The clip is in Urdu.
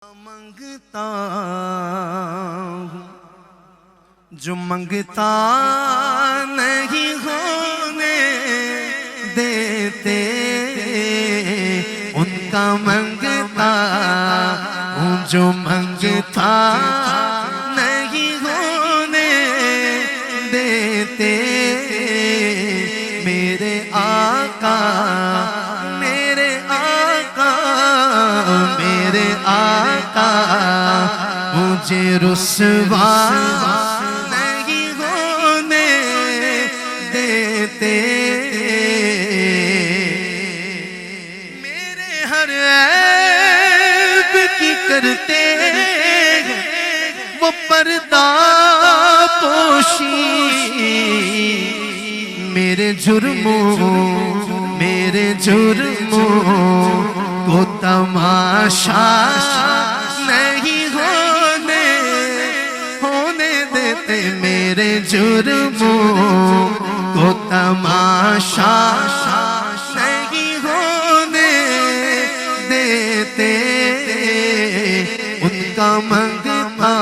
منگتا ہوں جو منگتا نہیں ہونے دیتے ان کا منگتا ہوں جو منگتا نہیں ہونے دیتے میرے آقا میرے آقا میرے آقا مجھے رسوا نہیں ہونے دیتے میرے ہر عیب کی کرتے وہ پردہ پوشی میرے جرموں کو تماشا نہیں ہونے دیتے میرے جرموں کو تماشا نہیں ہونے دیتے ان کا منگتا